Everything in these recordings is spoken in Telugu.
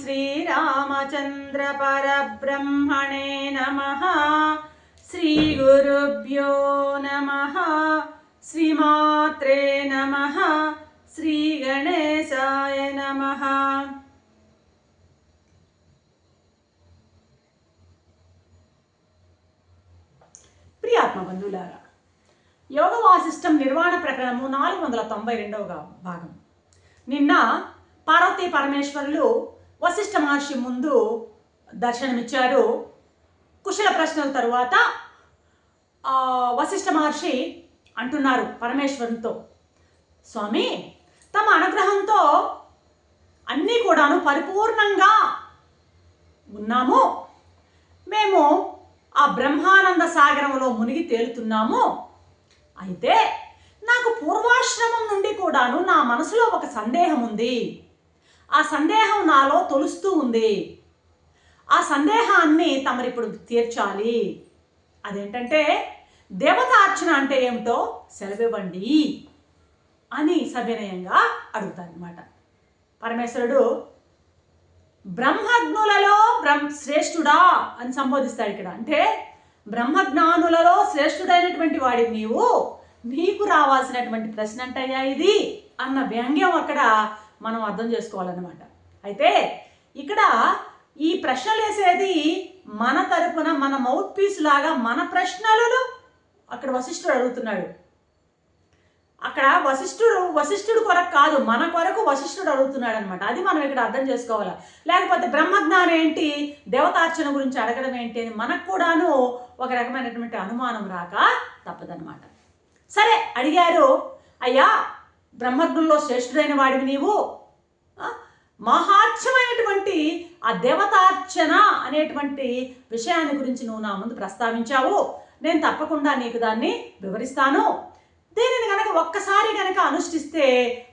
శ్రీరామచంద్ర పరబ్రహ్మణే నమః. శ్రీగురుభ్యో నమః. శ్రీమాత్రే నమః. శ్రీగణేశాయ నమః. ప్రియాత్మబంధువులారా, యోగ వాసిష్టం నిర్వాణ ప్రకరణము 492వ భాగం. నిన్న పార్వతీ పరమేశ్వరులు వశిష్ఠ మహర్షి ముందు దర్శనమిచ్చారు. కుశల ప్రశ్నల తరువాత వశిష్ఠ మహర్షి అంటున్నారు పరమేశ్వరునితో, స్వామి, తమ అనుగ్రహంతో అన్నీ కూడాను పరిపూర్ణంగా ఉన్నాము. మేము ఆ బ్రహ్మానంద సాగరంలో మునిగి తేలుతున్నాము. అయితే నాకు పూర్వాశ్రమం నుండి కూడాను నా మనసులో ఒక సందేహం ఉంది. ఆ సందేహం నాలో తొలుస్తూ ఉంది. ఆ సందేహాన్ని తమరిప్పుడు తీర్చాలి. అదేంటంటే, దేవతార్చన అంటే ఏమిటో సెలవివ్వండి అని సవినయంగా అడుగుతారనమాట. పరమేశ్వరుడు బ్రహ్మజ్ఞులలో శ్రేష్ఠుడా అని సంబోధిస్తాడు ఇక్కడ. అంటే బ్రహ్మజ్ఞానులలో శ్రేష్ఠుడైనటువంటి వాడి నీకు రావాల్సినటువంటి ప్రశ్న అంటయ్యా ఇది అన్న వ్యంగ్యం అక్కడ మనం అర్థం చేసుకోవాలన్నమాట. అయితే ఇక్కడ ఈ ప్రశ్నలు వేసేది మన తరపున, మన మౌత్ పీస్ లాగా మన ప్రశ్నలను అక్కడ వశిష్ఠుడు అడుగుతున్నాడు. అక్కడ వశిష్ఠుడు కొరకు కాదు, మన కొరకు వశిష్ఠుడు అడుగుతున్నాడు అనమాట. అది మనం ఇక్కడ అర్థం చేసుకోవాలి. లేకపోతే బ్రహ్మజ్ఞానం ఏంటి, దేవతార్చన గురించి అడగడం ఏంటి అని మనకు కూడాను ఒక రకమైనటువంటి అనుమానం రాక తప్పదనమాట. సరే, అడిగారు, అయ్యా బ్రహ్మజ్ఞుల్లో శ్రేష్ఠుడైన వాడివి నీవు, మహాత్మ్యమైనటువంటి ఆ దేవతార్చన అనేటువంటి విషయాన్ని గురించి నువ్వు నా ముందు ప్రస్తావించావు. నేను తప్పకుండా నీకు దాన్ని వివరిస్తాను. దీనిని కనుక ఒక్కసారి కనుక అనుష్ఠిస్తే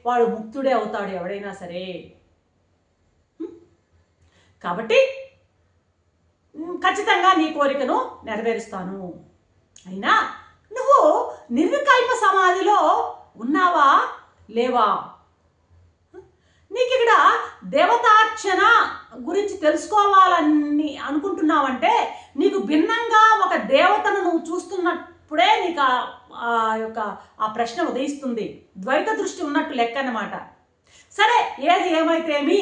వాడు ముక్తుడే అవుతాడు ఎవడైనా సరే. కాబట్టి ఖచ్చితంగా నీ కోరికను నెరవేరుస్తాను. అయినా నువ్వు నిర్వికల్ప సమాధిలో ఉన్నావా లేవా? నీకు ఇక్కడ దేవతార్చన గురించి తెలుసుకోవాలని అనుకుంటున్నావంటే నీకు భిన్నంగా ఒక దేవతను నువ్వు చూస్తున్నప్పుడే నీకు ఆ ప్రశ్న ఉదయిస్తుంది. ద్వైత దృష్టి ఉన్నట్టు లెక్క అన్నమాట. సరే, ఏది ఏమైతేమి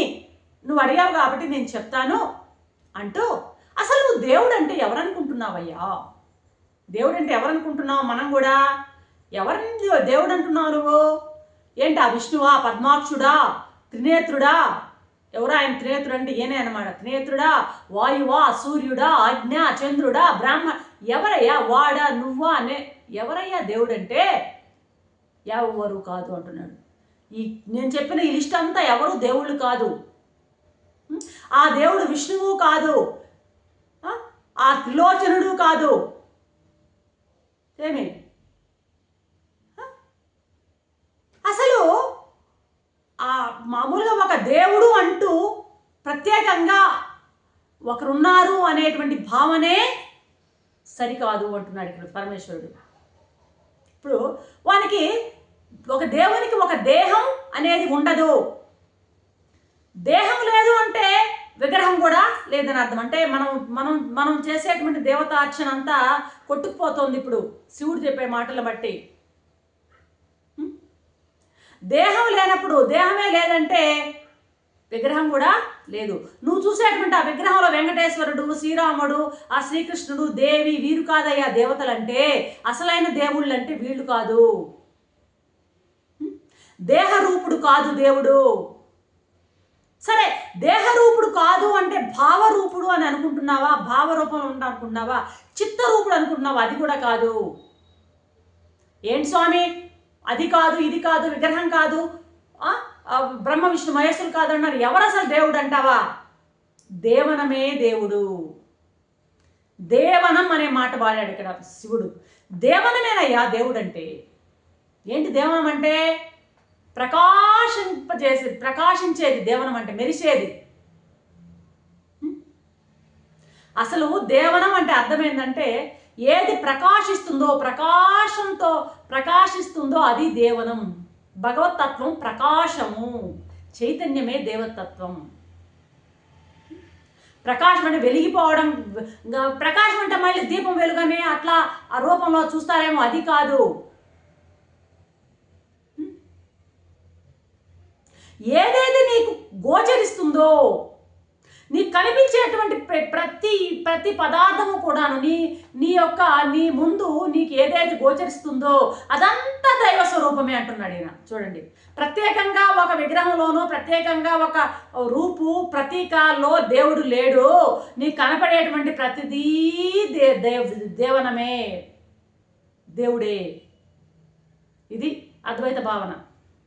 నువ్వు అడిగావు కాబట్టి నేను చెప్తాను అంటూ, అసలు నువ్వు దేవుడు అంటే ఎవరనుకుంటున్నావయ్యా? దేవుడు అంటే ఎవరనుకుంటున్నావు? మనం కూడా ఎవరిని దేవుడు అంటున్నావు నువ్వు? ఏంటి, ఆ విష్ణువా, పద్మాక్షుడా, త్రినేత్రుడా? ఎవరా ఆయన? త్రినేత్రుడు అంటే ఏనే అనమాట. త్రినేత్రుడా, వాయువా, సూర్యుడా, అగ్న, చంద్రుడా, బ్రాహ్మ, ఎవరయ్యా? వాడా, నువ్వా అనే ఎవరయ్యా దేవుడు అంటే? ఎవరు కాదు అంటున్నాడు. నేను చెప్పిన ఈ లిస్ట్ అంతా ఎవరు దేవుళ్ళు కాదు. ఆ దేవుడు విష్ణువు కాదు, ఆ త్రిలోచనుడు కాదు. ఏమి అసలు ఆ మామూలుగా ఒక దేవుడు అంటూ ప్రత్యేకంగా ఒకరున్నారు అనేటువంటి భావనే సరికాదు అంటున్నాడు ఇక్కడ పరమేశ్వరుడు. ఇప్పుడు వానికి ఒక దేవునికి ఒక దేహం అనేది ఉండదు. దేహం లేదు అంటే విగ్రహం కూడా లేదని అర్థం. అంటే మనం చేసేటువంటి దేవతార్చన అంతా కొట్టుకుపోతుంది ఇప్పుడు శివుడు చెప్పే మాటలు బట్టి. దేహం లేనప్పుడు, దేహమే లేదంటే విగ్రహం కూడా లేదు. నువ్వు చూసేటువంటి ఆ విగ్రహంలో వెంకటేశ్వరుడు, శ్రీరాముడు, ఆ శ్రీకృష్ణుడు, దేవి, వీరు కాదయ్యా దేవతలంటే. అసలైన దేవుళ్ళు అంటే వీళ్ళు కాదు. దేహరూపుడు కాదు దేవుడు. సరే, దేహరూపుడు కాదు అంటే భావరూపుడు అని అనుకుంటున్నావా? భావరూపంలో అనుకుంటున్నావా? చిత్తరూపుడు అనుకుంటున్నావా? అది కూడా కాదు. ఏంటి స్వామి, అది కాదు, ఇది కాదు, విగ్రహం కాదు, బ్రహ్మ విష్ణు మహేశ్వరులు కాదు అన్నారు. ఎవరు అసలు దేవుడు అంటావా? దేవనమే దేవుడు. దేవనం అనే మాట వాడాడు ఇక్కడ శివుడు. దేవనమేనయ్యా దేవుడు అంటే. ఏంటి దేవనం అంటే? ప్రకాశించేది దేవనం అంటే, మెరిసేది. అసలు దేవనం అంటే అర్థం ఏంటంటే, ఏది ప్రకాశిస్తుందో అది దేవనం. భగవతత్వం ప్రకాశము, చైతన్యమే దేవతత్వం. ప్రకాశం అంటే వెలిగిపోవడం, ప్రకాశం అంటే మళ్ళీ దీపం వెలుగనే అట్లా ఆ రూపంలో చూస్తారేమో, అది కాదు. ఏదైతే నీకు గోచరిస్తుందో, నీకు కనిపించేటువంటి ప్రతి పదార్థము కూడాను నీ ముందు నీకు ఏదైతే గోచరిస్తుందో అదంతా దైవ స్వరూపమే అంటున్నాడు ఈయన. చూడండి, ప్రత్యేకంగా ఒక విగ్రహంలోనూ ప్రత్యేకంగా ఒక రూపు ప్రతీకాల్లో దేవుడు లేడు. నీకు కనపడేటువంటి ప్రతిదీ దేవనమే, దేవుడే. ఇది అద్వైత భావన,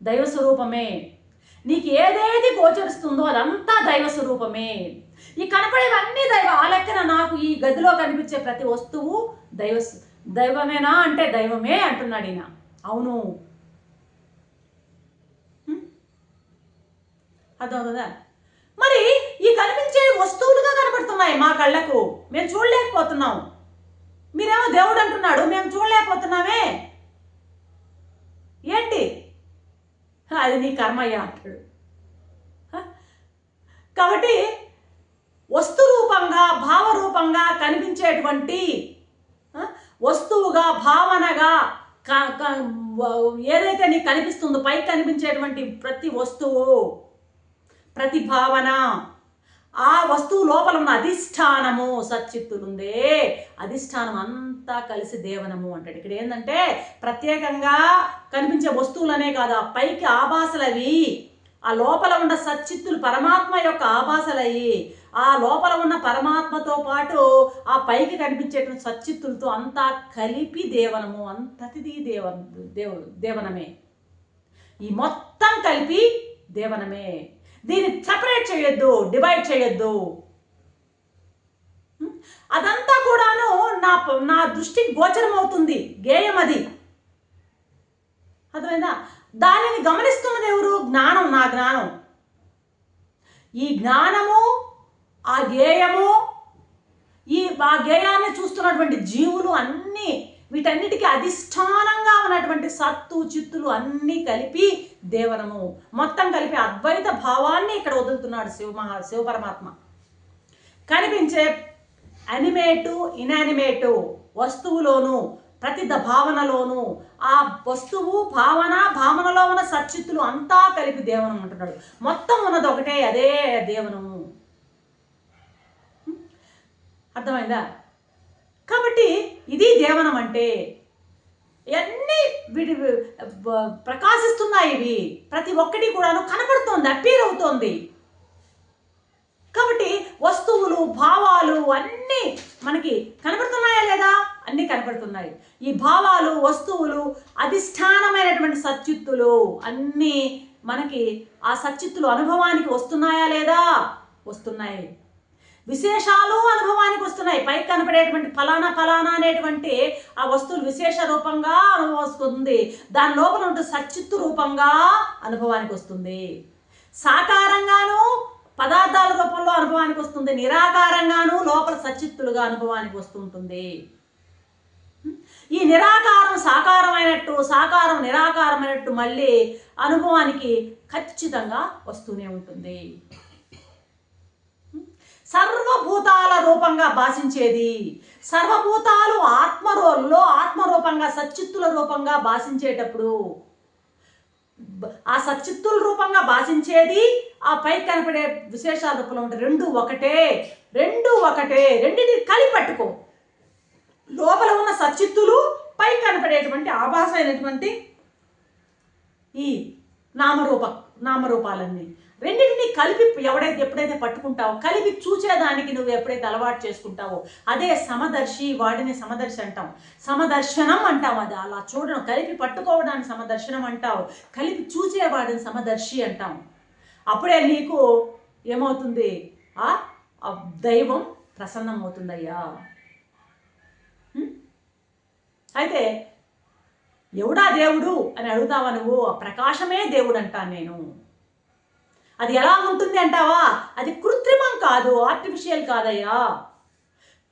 దైవ స్వరూపమే. నీకు ఏదేది గోచరిస్తుందో అదంతా దైవ స్వరూపమే. ఈ కనపడేవన్నీ ఆ లెక్కన నాకు ఈ గదిలో కనిపించే ప్రతి వస్తువు దైవమేనా అంటే దైవమే అంటున్నాడు ఈయన. అవును, అర్థం కదా. మరి ఈ కనిపించే వస్తువులుగా కనపడుతున్నాయి మా కళ్ళకు, మేము చూడలేకపోతున్నాం. మీరేమో దేవుడు అంటున్నాడు, మేము చూడలేకపోతున్నామే, ఏంటి? అది నీ కర్మయ్య అంటాడు. కాబట్టి వస్తు రూపంగా భావరూపంగా కనిపించేటువంటి వస్తువుగా భావనగా ఏదైతే నీకు కనిపిస్తుందో, పైకి కనిపించేటువంటి ప్రతి వస్తువు ప్రతి భావన, ఆ వస్తువు లోపల ఉన్న అధిష్టానము సచ్చిత్తులుందే, అధిష్టానం అంతా కలిసి దేవనము అంటాడు. ఇక్కడ ఏంటంటే ప్రత్యేకంగా కనిపించే వస్తువులనే కాదు, ఆ పైకి ఆభాసలవి, ఆ లోపల ఉన్న సచ్చిత్తులు పరమాత్మ యొక్క ఆభాసలయ్యి, ఆ లోపల ఉన్న పరమాత్మతో పాటు ఆ పైకి కనిపించేటువంటి సచ్చిత్తులతో అంతా కలిపి దేవనము, ప్రతిదీ దేవనమే. ఈ మొత్తం కలిపి దేవనమే. దీన్ని సెపరేట్ చేయొద్దు, డివైడ్ చేయొద్దు. అదంతా కూడాను నా దృష్టికి గోచరం అవుతుంది, గేయం అది. అర్థమైందా? దానిని గమనిస్తున్నది ఎవరు? జ్ఞానం, నా జ్ఞానం. ఈ జ్ఞానము, ఆ గేయము, ఆ గేయాన్ని చూస్తున్నటువంటి జీవులు అన్నీ, వీటన్నిటికీ అధిష్టానంగా ఉన్నటువంటి సత్తు చిత్తులు అన్నీ కలిపి దేవనము, మొత్తం కలిపి అద్వైత భావాన్ని ఇక్కడ వదులుతున్నాడు శివపరమాత్మ. కనిపించే అనిమేటు ఇనానిమేటు వస్తువులోను ప్రతి భావనలోను ఆ వస్తువు భావనలో ఉన్న సచ్చిత్తులు అంతా కలిపి దేవనం అంటున్నాడు. మొత్తం ఉన్నది ఒకటే, అదే దేవనము. అర్థమైందా? కాబట్టి ఇది దేవనం అంటే. అన్నీ వీటి ప్రకాశిస్తున్నాయి, ఇవి ప్రతి ఒక్కటి కూడాను కనపడుతోంది, అపీర్ అవుతోంది. కాబట్టి వస్తువులు భావాలు అన్నీ మనకి కనపడుతున్నాయా లేదా? అన్నీ కనపడుతున్నాయి. ఈ భావాలు వస్తువులు అధిష్టానమైనటువంటి సచ్చిత్తులు అన్నీ మనకి ఆ సచ్చిత్తులు అనుభవానికి వస్తున్నాయా లేదా? వస్తున్నాయి. విశేషాలు అనుభవానికి వస్తున్నాయి. పైకి కనపడేటువంటి ఫలానా అనేటువంటి ఆ వస్తువులు విశేష రూపంగా అనుభవం వస్తుంది, దాని లోపల ఉంటే సచ్చిత్తు రూపంగా అనుభవానికి వస్తుంది. సాకారంగాను పదార్థాల రూపంలో అనుభవానికి వస్తుంది, నిరాకారంగాను లోపల సచ్చిత్తులుగా అనుభవానికి వస్తుంటుంది. ఈ నిరాకారం సాకారమైనట్టు, సాకారం నిరాకారమైనట్టు మళ్ళీ అనుభవానికి ఖచ్చితంగా వస్తూనే ఉంటుంది. సర్వభూతాల రూపంగా భాషించేది, సర్వభూతాలు ఆత్మరూపంగా సచ్చిత్తుల రూపంగా భాషించేటప్పుడు ఆ సచ్చిత్తుల రూపంగా భాషించేది ఆ పైకి కనపడే విశేషాల రూపంలో ఉంటాయి. రెండు ఒకటే, రెండింటిని కలిపట్టుకో. లోపల ఉన్న సచ్చిత్తులు పైకి కనపడేటువంటి ఆభాస అయినటువంటి ఈ నామరూపాలన్నీ రెండింటిని కలిపి ఎప్పుడైతే పట్టుకుంటావో, కలిపి చూసేదానికి నువ్వు ఎప్పుడైతే అలవాటు చేసుకుంటావో అదే సమదర్శి. వాడిని సమదర్శి అంటాం, సమదర్శనం అంటాం. అది అలా చూడడం, కలిపి పట్టుకోవడాన్ని సమదర్శనం అంటావు, కలిపి చూసేవాడిని సమదర్శి అంటాం. అప్పుడే నీకు ఏమవుతుంది? ఆ దైవం ప్రసన్నమవుతుందయ్యా. అయితే ఎవడా దేవుడు అని అడుగుతావా నువ్వు? ఆ ప్రకాశమే దేవుడు అంటాను నేను. అది ఎలా ఉంటుంది అంటావా? అది కృత్రిమం కాదు, ఆర్టిఫిషియల్ కాదయ్యా.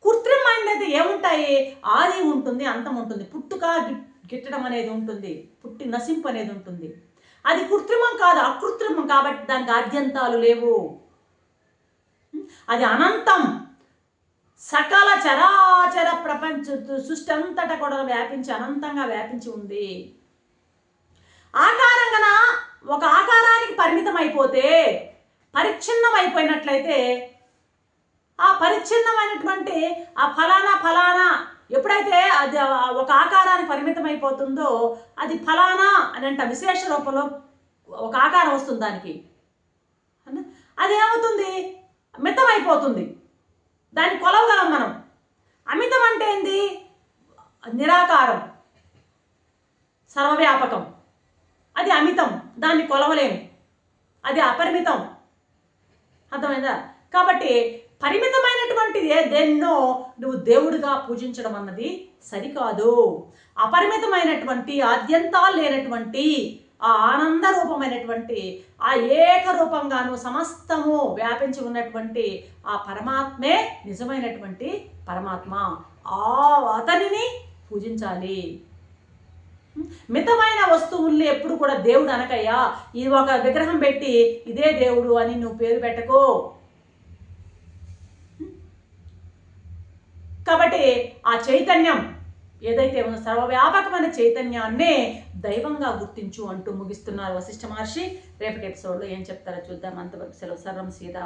కృత్రిమైనది ఏముంటాయి? ఆది ఉంటుంది, అంతం ఉంటుంది, పుట్టుక గిట్టడం అనేది ఉంటుంది, పుట్టి నశింపు అనేది ఉంటుంది. అది కృత్రిమం కాదు, అకృత్రిమం. కాబట్టి దానికి ఆద్యంతాలు లేవు. అది అనంతం. సకల చరాచర ప్రపంచ సృష్టి అంతటా కూడా వ్యాపించి అనంతంగా వ్యాపించి ఉంది. ఆకారంగా ఒక ఆకారానికి పరిమితం అయిపోతే, పరిచ్ఛిన్నం అయిపోయినట్లయితే, ఆ పరిచ్ఛిన్నమైనటువంటి ఆ ఫలానా ఎప్పుడైతే అది ఒక ఆకారానికి పరిమితం అయిపోతుందో అది ఫలానా అని అంట విశేష రూపంలో ఒక ఆకారం వస్తుంది దానికి. అది ఏమవుతుంది? మితం అయిపోతుంది. దాన్ని కొలవగలం మనం. అమితం అంటే ఏంది? నిరాకారం, సర్వవ్యాపకం. అది అమితం, దాన్ని కొలవలేము. అది అపరిమితం. అర్థమైందా? కాబట్టి పరిమితమైనటువంటిది దేన్నో నువ్వు దేవుడిగా పూజించడం అన్నది సరికాదు. అపరిమితమైనటువంటి, ఆద్యంతాలు లేనటువంటి, ఆ ఆనంద రూపమైనటువంటి, ఆ ఏకరూపంగాను సమస్తము వ్యాపించి ఉన్నటువంటి ఆ పరమాత్మే నిజమైనటువంటి పరమాత్మ. అతనిని పూజించాలి. మితమైన వస్తువుల్ని ఎప్పుడు కూడా దేవుడు అనకయ్యా, ఇది ఒక విగ్రహం పెట్టి ఇదే దేవుడు అని నువ్వు పేరు పెట్టకో. కాబట్టి ఆ చైతన్యం ఏదైతే ఉందో సర్వవ్యాపకమైన చైతన్యాన్నే దైవంగా గుర్తించు అంటూ ముగిస్తున్నారు వశిష్ఠ మహర్షి. రేపటి ఎపిసోడ్లో ఏం చెప్తారో చూద్దాం. అంతవరకు సెలవు. సర్వం సీత.